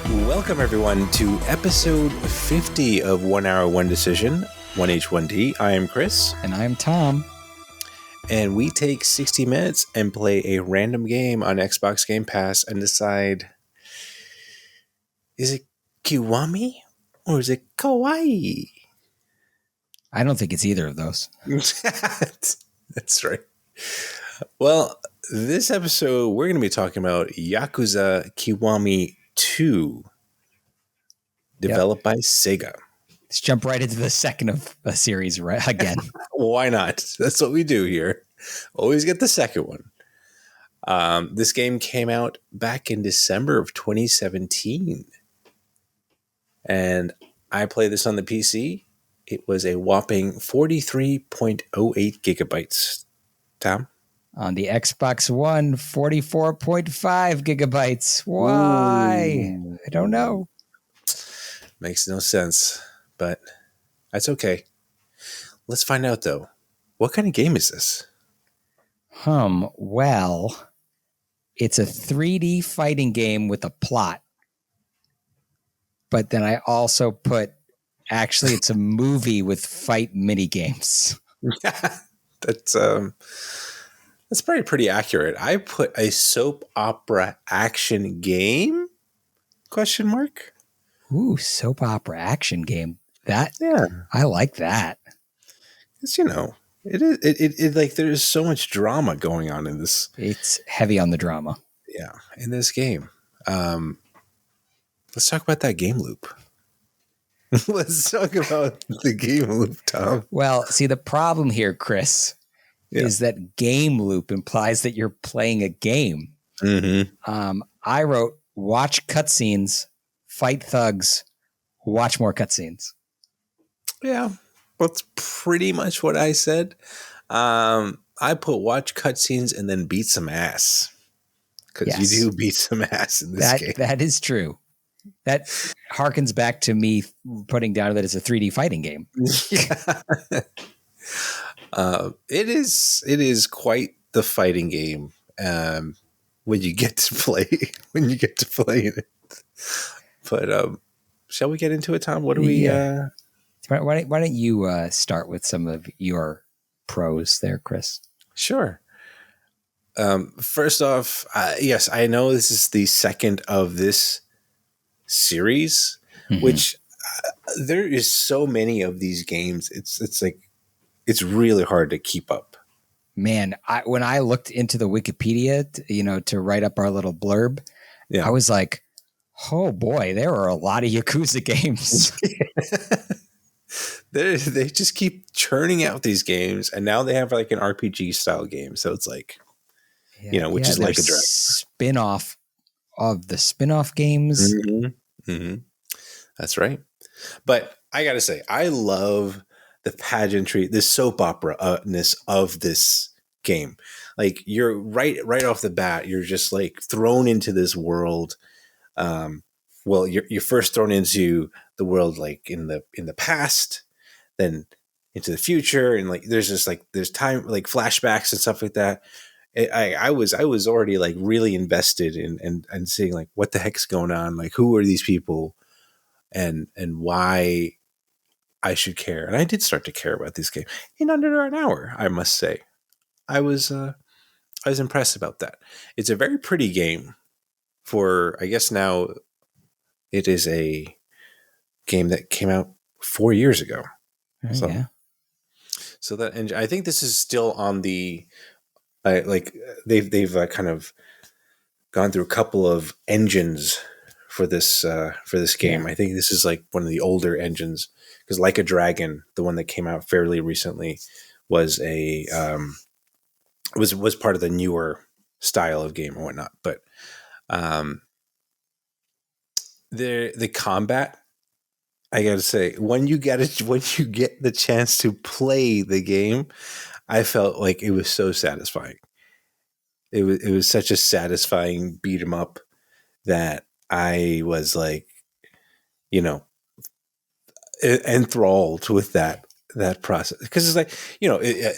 Welcome, everyone, to episode 50 of 1 Hour, 1 Decision, 1H1D. I am Chris. And I'm Tom. And we take 60 minutes and play a random game on Xbox Game Pass and decide, is it Kiwami or is it Kawaii? I don't think it's either of those. That's right. Well, this episode, we're going to be talking about Yakuza Kiwami 2, developed by Sega. Let's jump right into the second of a series again. Why not? That's what we do here. Always get the second one. This game came out back in December of 2017. And I played this on the PC. It was a whopping 43.08 gigabytes. Tom? On the Xbox One, 44.5 gigabytes. Why? Ooh. I don't know. Makes no sense, but that's okay. Let's find out, though. What kind of game is this? Well, it's a 3D fighting game with a plot. But then I also put, actually, it's a movie with fight mini games. That's probably pretty accurate. I put a soap opera action game? Question mark. Ooh, soap opera action game. I like that. Because, it like there's so much drama going on in this. It's heavy on the drama. Yeah, in this game. Let's talk about that game loop. Let's talk about the game loop, Tom. Well, see, the problem here, Chris, is that game loop implies that you're playing a game. Mm-hmm. I wrote, watch cutscenes, fight thugs, watch more cutscenes. Yeah, that's pretty much what I said. I put watch cutscenes and then beat some ass. Because you do beat some ass in this game. That is true. That harkens back to me putting down that it's a 3D fighting game. Yeah. It is quite the fighting game when you get to play it. But shall we get into it, Tom? What do we? Why don't you start with some of your pros there, Chris? Sure. First off, yes, I know this is the second of this series, which there is so many of these games. It's like it's really hard to keep up. Man, when I looked into the Wikipedia, to write up our little blurb, I was like, oh boy, there are a lot of Yakuza games. They just keep churning out these games, and now they have like an RPG style game. So it's like, which is like a spin-off of the spin-off games. Mm-hmm. Mm-hmm. That's right. But I got to say, I love the pageantry, the soap opera-ness of this game. Like you're right off the bat, you're just like thrown into this world. Well, you're first thrown into the world like in the past, then into the future, and like there's time like flashbacks and stuff like that. I was already like really invested in seeing like what the heck's going on, like who are these people, and why I should care. And I did start to care about this game in under an hour, I must say. I was impressed about that. It's a very pretty game for, I guess now it is a game that came out 4 years ago. So that, and I think this is still on the, like they've kind of gone through a couple of engines for this game. I think this is like one of the older engines, because Like a Dragon, the one that came out fairly recently, was was part of the newer style of game or whatnot. But the combat, I gotta say, when you get the chance to play the game, I felt like it was so satisfying. It was such a satisfying beat 'em up that I was like, enthralled with that process, because it's like,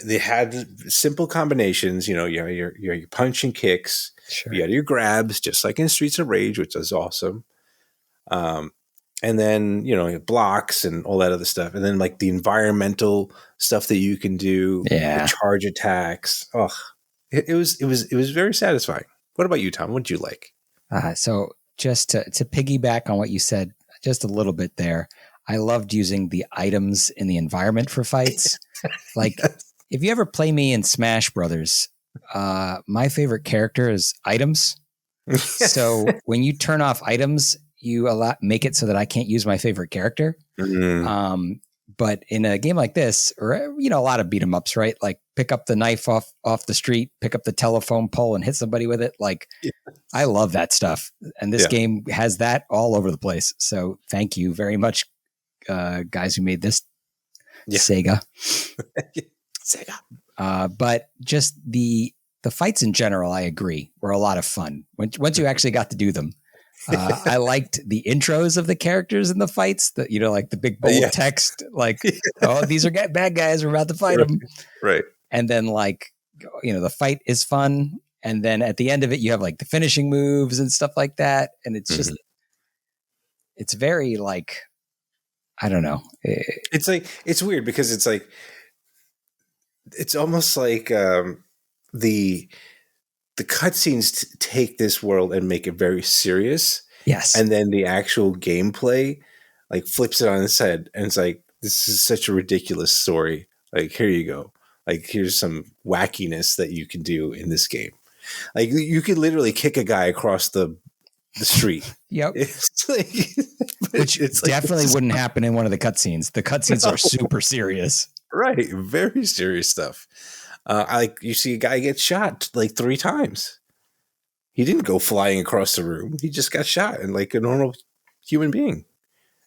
they had simple combinations. Your punch and kicks. Sure. You had your grabs, just like in Streets of Rage, which is awesome. Um, and then, blocks and all that other stuff. And then like the environmental stuff that you can do, the charge attacks. Oh, it was very satisfying. What about you, Tom? What did you like? So just to piggyback on what you said just a little bit there, I loved using the items in the environment for fights. Like if you ever play me in Smash Brothers, my favorite character is items. So when you turn off items, you make it so that I can't use my favorite character. Mm. But in a game like this, or a lot of beat 'em ups, right? Like pick up the knife off the street, pick up the telephone pole, and hit somebody with it. Like I love that stuff, and this game has that all over the place. So thank you very much, guys who made this. Sega. Sega. But just the fights in general, I agree, were a lot of fun. Once you actually got to do them. I liked the intros of the characters in the fights, that like the big bold text, like, oh, these are bad guys, we're about to fight them. Right. And then like, the fight is fun. And then at the end of it, you have like the finishing moves and stuff like that. And it's just, it's very like, I don't know. It's like, it's weird because it's like, it's almost like the cutscenes take this world and make it very serious. Yes. And then the actual gameplay like flips it on its head. And it's like, this is such a ridiculous story. Like, here you go. Like, here's some wackiness that you can do in this game. Like, you could literally kick a guy across the street. Yep. It's like, which definitely wouldn't happen in one of the cutscenes. The cutscenes are super serious. Right. Very serious stuff. You see a guy get shot like 3 times. He didn't go flying across the room. He just got shot, and like a normal human being.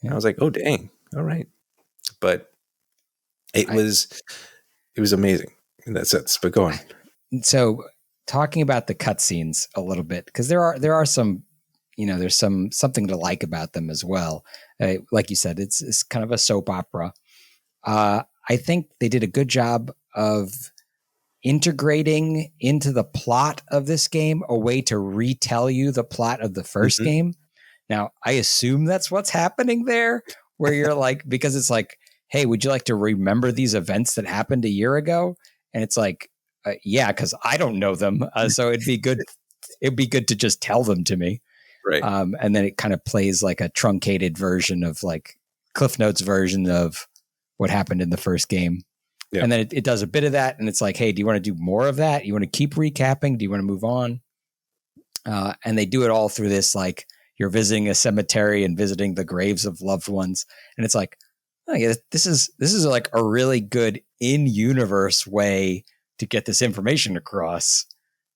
Yeah. I was like, oh, dang. All right. But it was amazing in that sense, but go on. So talking about the cutscenes a little bit, because there are some, there's something to like about them as well. Like you said, it's kind of a soap opera. I think they did a good job of integrating into the plot of this game a way to retell you the plot of the first game. Now, I assume that's what's happening there, where you're like, because it's like, hey, would you like to remember these events that happened a year ago? And it's like, yeah, because I don't know them. So it'd be good. It'd be good to just tell them to me. Right. And then it kind of plays like a truncated version of like Cliff Notes version of what happened in the first game. Yeah. And then it does a bit of that. And it's like, hey, do you want to do more of that? You want to keep recapping? Do you want to move on? And they do it all through this, like you're visiting a cemetery and visiting the graves of loved ones. And it's like, oh, yeah, this is like a really good in-universe way to get this information across.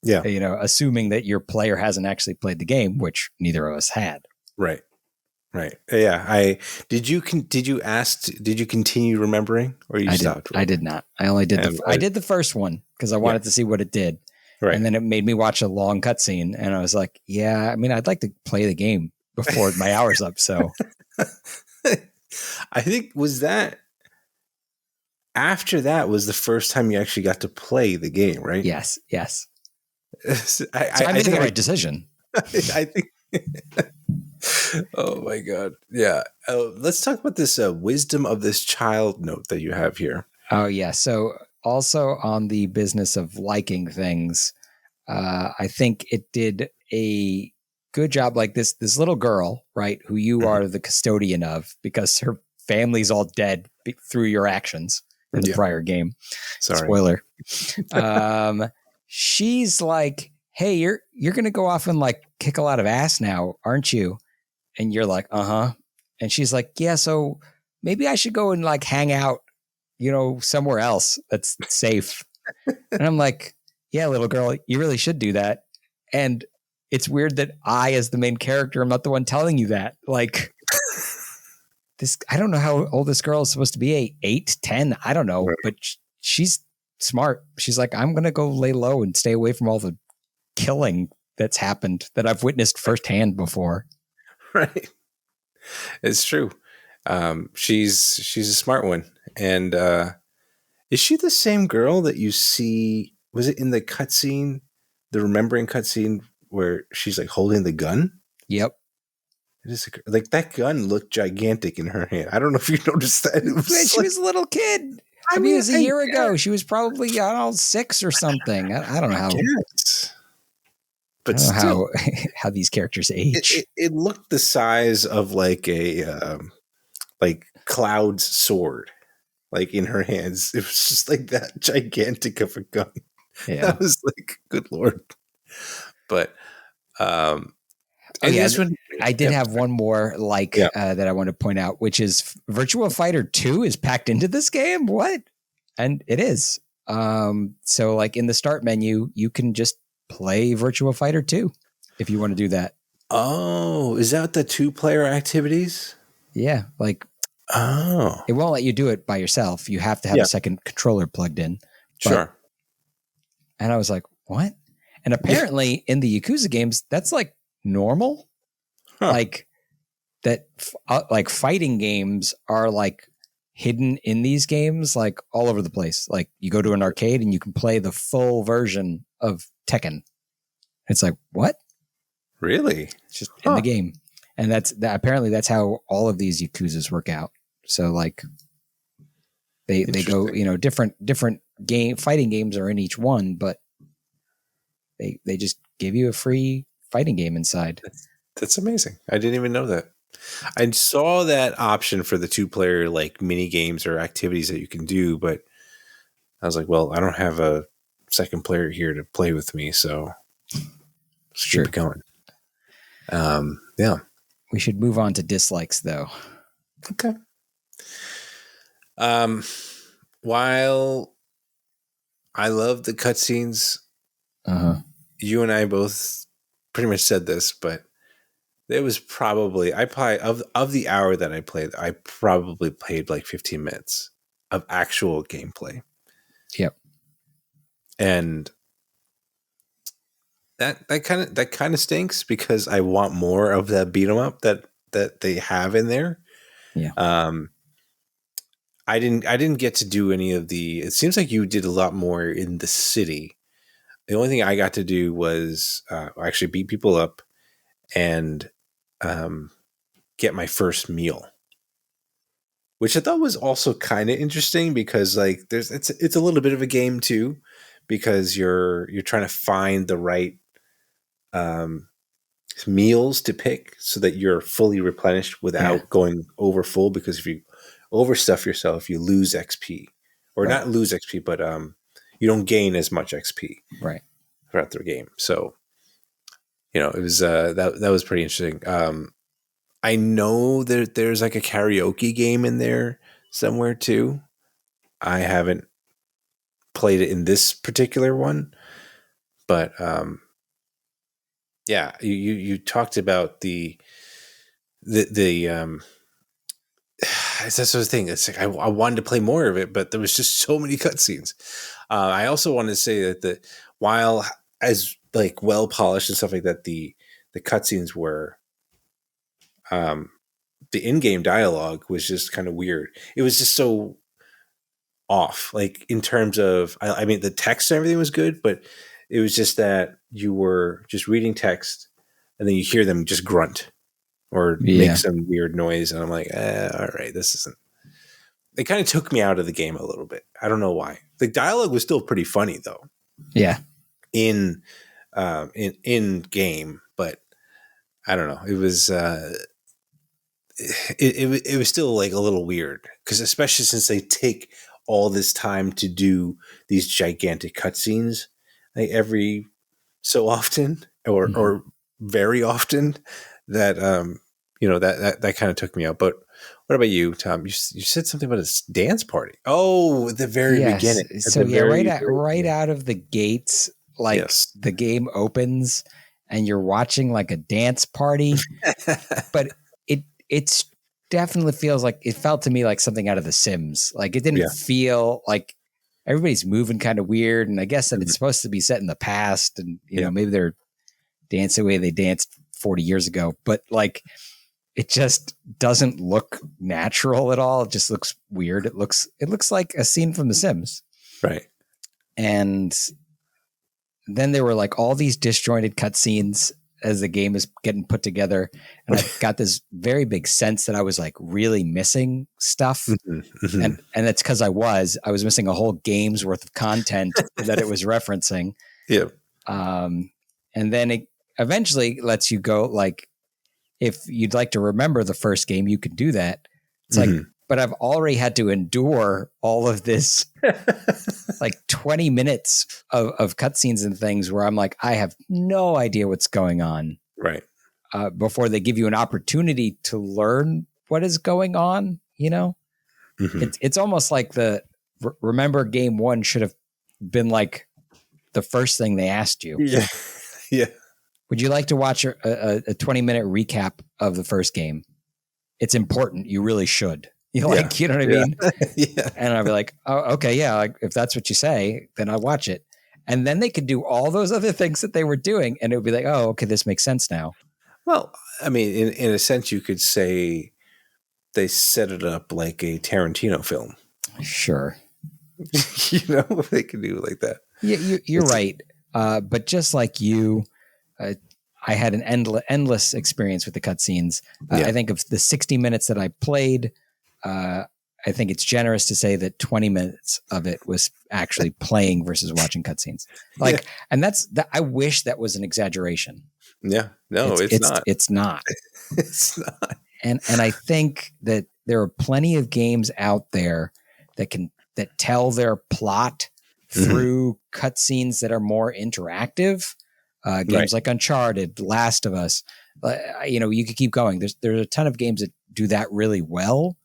Yeah. Assuming that your player hasn't actually played the game, which neither of us had. Right. Right. Yeah. Did you continue remembering, or you stopped? I did not. I only did I did the first one because I wanted to see what it did. Right. And then it made me watch a long cutscene, and I was like, yeah, I mean, I'd like to play the game before my hour's up. So I think after that was the first time you actually got to play the game, right? Yes. I made the right decision. I think. Oh my God. Yeah. Let's talk about this wisdom of this child note that you have here. Oh yeah. So also on the business of liking things, I think it did a good job. Like this little girl, right, who you are the custodian of because her family's all dead through your actions in the prior game. Sorry. Spoiler. She's like, hey, you're going to go off and like kick a lot of ass now, aren't you? And you're like, uh-huh. And she's like, yeah, so maybe I should go and like hang out, somewhere else that's safe. And I'm like, yeah, little girl, you really should do that. And it's weird that I, as the main character, I'm not the one telling you that. Like I don't know how old this girl is supposed to be, 8, 10. I don't know, but she's smart. She's like, I'm going to go lay low and stay away from all the killing that's happened that I've witnessed firsthand before. Right. It's true. She's a smart one. And is she the same girl that you see? Was it in the cutscene, the remembering cutscene where she's like holding the gun? Yep. It is like that gun looked gigantic in her hand. I don't know if you noticed that. It was She was a little kid. I mean, it was a year ago. She was probably, I don't know, 6 or something. I don't know how. But I don't know still, how these characters age. It looked the size of like a like Cloud's sword, like in her hands. It was just like that gigantic of a gun. Yeah, I was like, good Lord. But oh yeah, I did have one more that I want to point out, which is Virtua Fighter 2 is packed into this game. What? And it is. So like in the start menu, you can just play Virtua Fighter 2 if you want to do that. Oh, is that the 2-player activities? Yeah, like it won't let you do it by yourself. You have to have a second controller plugged in. Sure. And I was like, what? And apparently in the Yakuza games, that's like normal. Like that, like fighting games are like hidden in these games, like all over the place. Like you go to an arcade and you can play the full version of Tekken. It's like, what? Really? It's just in the game. And apparently that's how all of these Yakuzas work out. So like they go, different fighting games are in each one, but they just give you a free fighting game inside. That's amazing. I didn't even know that. I saw that option for the 2-player like mini games or activities that you can do, but I was like, well, I don't have a second player here to play with me, so let's keep it going. Yeah. We should move on to dislikes though. Okay. While I love the cutscenes, you and I both pretty much said this, but it was probably of the hour that I played, I probably played like 15 minutes of actual gameplay. Yep. And that kind of stinks because I want more of that beat 'em up that they have in there. Yeah. I didn't get to do any of the. It seems like you did a lot more in the city. The only thing I got to do was actually beat people up and get my first meal, which I thought was also kind of interesting because like it's a little bit of a game too, because you're trying to find the right meals to pick so that you're fully replenished without going over full, because if you overstuff yourself, you lose XP, or not lose XP, but you don't gain as much XP throughout the game. So, it was that was pretty interesting. I know that there's like a karaoke game in there somewhere too. I haven't played it in this particular one, but yeah, you talked about the it's that sort of thing. It's like I wanted to play more of it, but there was just so many cutscenes. I also wanted to say that while as like well polished and stuff like that, the cutscenes were, the in-game dialogue was just kind of weird. It was just so off, like in terms of, I mean, the text and everything was good, but it was just that you were just reading text and then you hear them just grunt or make some weird noise. And I'm like, all right, this isn't, it kind of took me out of the game a little bit. I don't know why. The dialogue was still pretty funny though. Yeah. In game, but I don't know. It was, it was still like a little weird, because especially since they take all this time to do these gigantic cutscenes like every so often or very often, that that kind of took me out. But what about you, Tom? You said something about a dance party. Oh, at the very beginning. So right out of the gates, like the game opens and you're watching like a dance party, but it's definitely it felt to me like something out of The Sims. Like it didn't feel like everybody's moving kind of weird. And I guess that it's supposed to be set in the past, and maybe they're dancing the way they danced 40 years ago, but like it just doesn't look natural at all. It just looks weird. It looks like a scene from The Sims. Right. And then there were like all these disjointed cutscenes, as the game is getting put together. And I've got this very big sense that I was like really missing stuff. Mm-hmm. And it's because I was missing a whole game's worth of content that it was referencing. Yeah. And then it eventually lets you go, like, if you'd like to remember the first game, you could do that. It's like, but I've already had to endure all of this, like 20 minutes of cutscenes and things where I'm like, I have no idea what's going on. Right. Before they give you an opportunity to learn what is going on, you know? It's almost like remember game one should have been like the first thing they asked you. Yeah. Yeah. Would you like to watch a 20-minute recap of the first game? It's important. You really should. You know what I mean? Yeah. And I'd be like, oh, okay, yeah. Like, if that's what you say, then I'll watch it. And then they could do all those other things that they were doing. And it would be like, oh, okay, this makes sense now. Well, I mean, in a sense, you could say they set it up like a Tarantino film. Sure. You know, they could do it like that. Yeah, you're right. But just like you, I had an endless experience with the cutscenes. I think of the 60 minutes that I played, I think it's generous to say that 20 minutes of it was actually playing versus watching cutscenes. Like, and I wish that was an exaggeration. Yeah, no, it's not. It's not. It's not. And I think that there are plenty of games out there that tell their plot through cutscenes that are more interactive. Games like Uncharted, Last of Us, you could keep going. There's a ton of games that do that really well,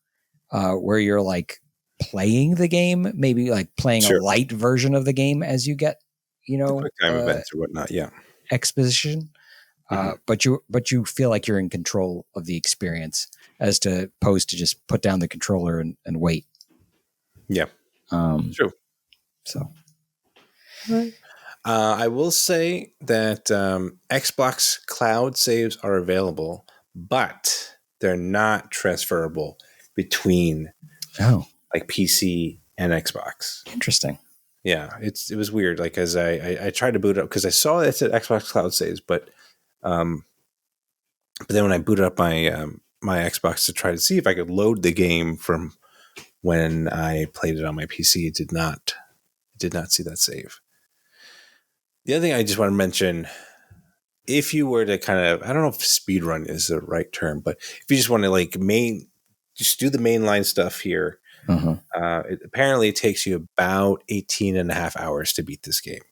where you're like playing the game, maybe like playing a light version of the game as you get, quick time events or whatnot. Yeah. Exposition. But you feel like you're in control of the experience as opposed to just put down the controller and wait. Yeah. True. So. I will say that Xbox Cloud saves are available, but they're not transferable between like PC and Xbox. Interesting. Yeah, it was weird. Like as I tried to boot up because I saw it said Xbox Cloud saves, but then when I booted up my my Xbox to try to see if I could load the game from when I played it on my PC, it did not see that save. The other thing I just want to mention, if you were to kind of, I don't know if speedrun is the right term, but if you just want to like just do the mainline stuff here, it apparently takes you about 18 and a half hours to beat this game.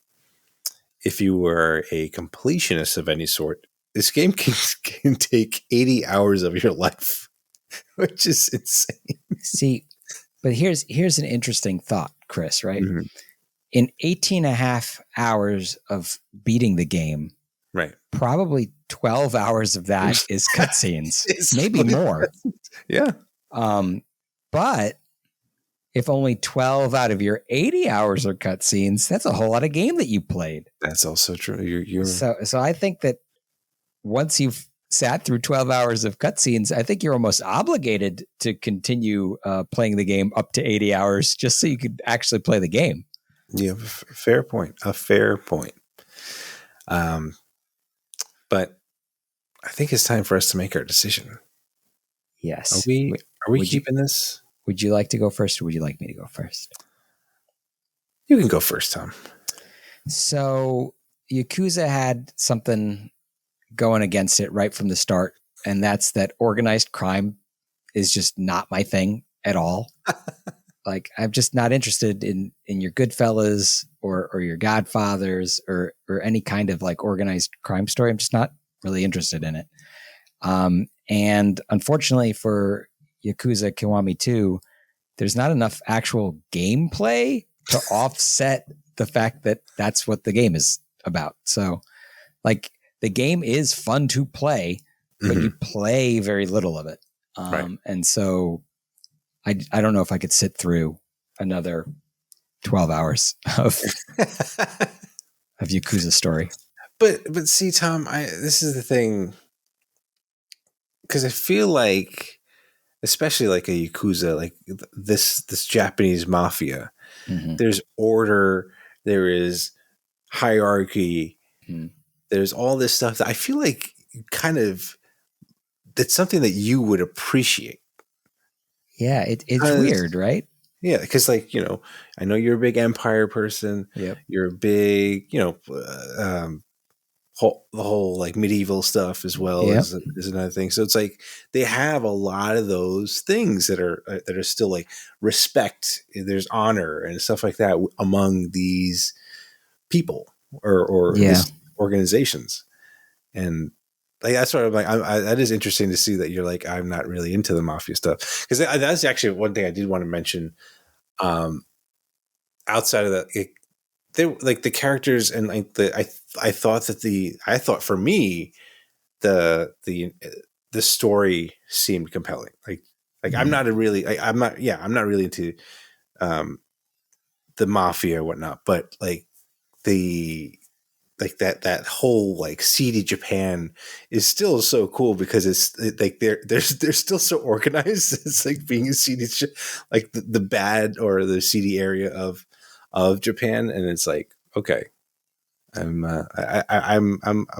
If you were a completionist of any sort, this game can take 80 hours of your life, which is insane. See, but here's an interesting thought, Chris, right? In 18 and a half hours of beating the game, right? Probably 12 hours of that is cutscenes, maybe more. Yeah. But if only 12 out of your 80 hours are cutscenes, that's a whole lot of game that you played. That's also true. You're So I think that once you've sat through 12 hours of cutscenes, I think you're almost obligated to continue playing the game up to 80 hours just so you could actually play the game. Yeah, fair point. A fair point. But I think it's time for us to make our decision. Yes. Are we keeping this? Would you like to go first or would you like me to go first? You can go first, Tom. So Yakuza had something going against it right from the start, and that's that organized crime is just not my thing at all. Like, I'm just not interested in your Goodfellas or your Godfathers or any kind of like organized crime story. I'm just not really interested in it. And unfortunately for Yakuza Kiwami 2, there's not enough actual gameplay to offset the fact that that's what the game is about. So like the game is fun to play, but you play very little of it. Right. And so I don't know if I could sit through another 12 hours of Yakuza story. But see, Tom, this is the thing, because I feel like, especially like a Yakuza, like this Japanese mafia, there's order, there is hierarchy, There's all this stuff that I feel like kind of that's something that you would appreciate. Yeah, it's weird, right? Yeah, because like, you know, I know you're a big Empire person. Yep. You're a big, you know, the whole like medieval stuff as well Yep. is another thing. So it's like they have a lot of those things that are still like respect. There's honor and stuff like that among these people or this organizations, and like that's sort of like that is interesting to see that you're like I'm not really into the mafia stuff because that's actually one thing I did want to mention. Outside of that, they like the characters and like I thought for me the story seemed compelling. Like I'm not really I'm not really into the mafia or whatnot, but like the like that whole like seedy Japan is still so cool because like they're still so organized. It's like being a seedy like the bad or the seedy area of Japan, and it's like okay, I'm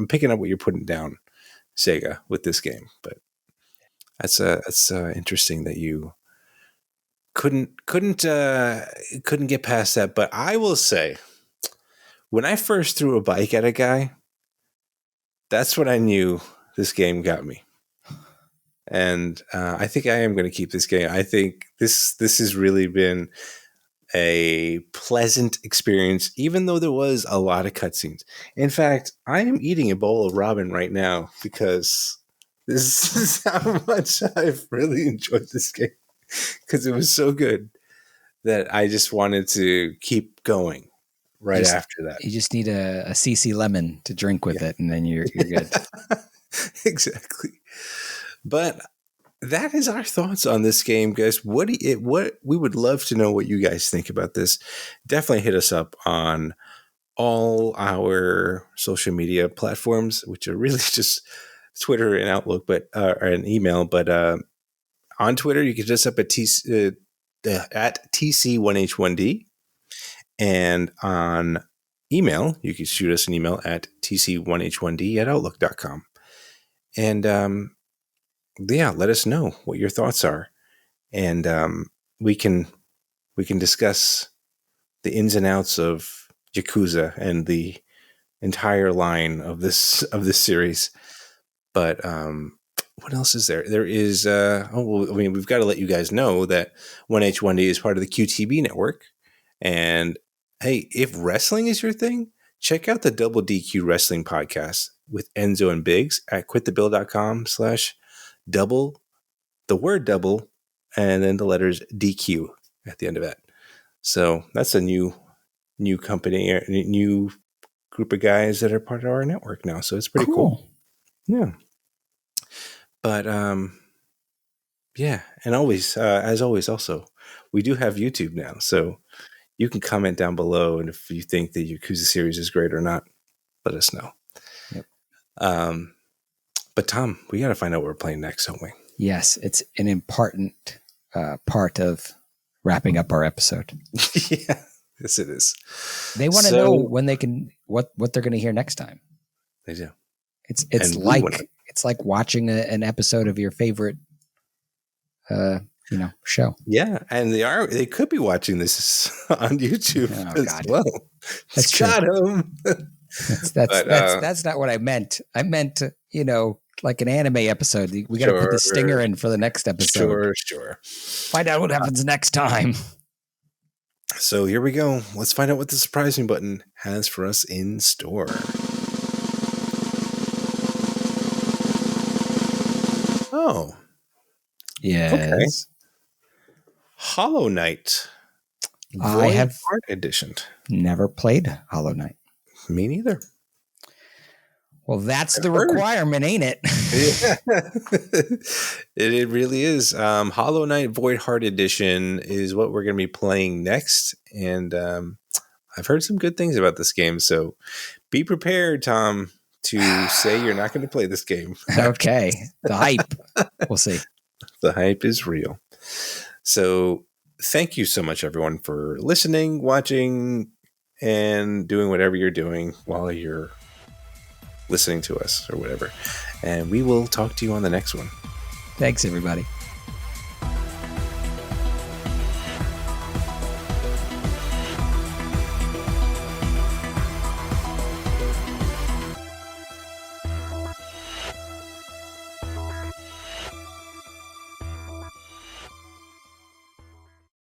picking up what you're putting down, Sega, with this game. But that's interesting that you couldn't get past that. But I will say, when I first threw a bike at a guy, that's when I knew this game got me. And I think I am going to keep this game. I think this has really been a pleasant experience, even though there was a lot of cutscenes. In fact, I am eating a bowl of ramen right now because this is how much I've really enjoyed this game because it was so good that I just wanted to keep going after that. You just need a CC lemon to drink with it, and then you're good. Exactly. But that is our thoughts on this game, guys. What we would love to know what you guys think about this. Definitely hit us up on all our social media platforms, which are really just Twitter and Outlook, but or an email. But on Twitter, you can hit us up at TC1H1D, and on email, you can shoot us an email at TC1H1D@outlook.com. And let us know what your thoughts are, and we can discuss the ins and outs of Yakuza and the entire line of this series. But what else is there? There is we've got to let you guys know that 1H1D is part of the QTB network, and hey, if wrestling is your thing, check out the Double DQ Wrestling podcast with Enzo and Biggs at quitthebill.com/double, the word double, and then the letters DQ at the end of it. So that's a new company, a new group of guys that are part of our network now. So it's pretty cool. Yeah. But yeah, and always, as always, also we do have YouTube now, so you can comment down below, and if you think the Yakuza series is great or not, let us know. Yep. But Tom, we got to find out what we're playing next, don't we? Yes, it's an important part of wrapping up our episode. Yeah, yes, it is. They want to know when they can what they're going to hear next time. They do. It's like watching an episode of your favorite show. Yeah, and they could be watching this on YouTube as well. That's got him. That's not what I meant. I meant like an anime episode. We got to put the stinger in for the next episode. Sure. Find out what happens next time. So here we go. Let's find out what the surprising button has for us in store. Oh. Yes. Okay. Hollow Knight. I have Heart Edition. Never played Hollow Knight. Me neither. Well, that's the requirement, ain't it? Yeah. It really is. Hollow Knight Void Heart Edition is what we're going to be playing next. And I've heard some good things about this game. So be prepared, Tom, to say you're not going to play this game. Okay. The hype. We'll see. The hype is real. So thank you so much, everyone, for listening, watching, and doing whatever you're doing while you're listening to us or whatever. And we will talk to you on the next one. Thanks, everybody.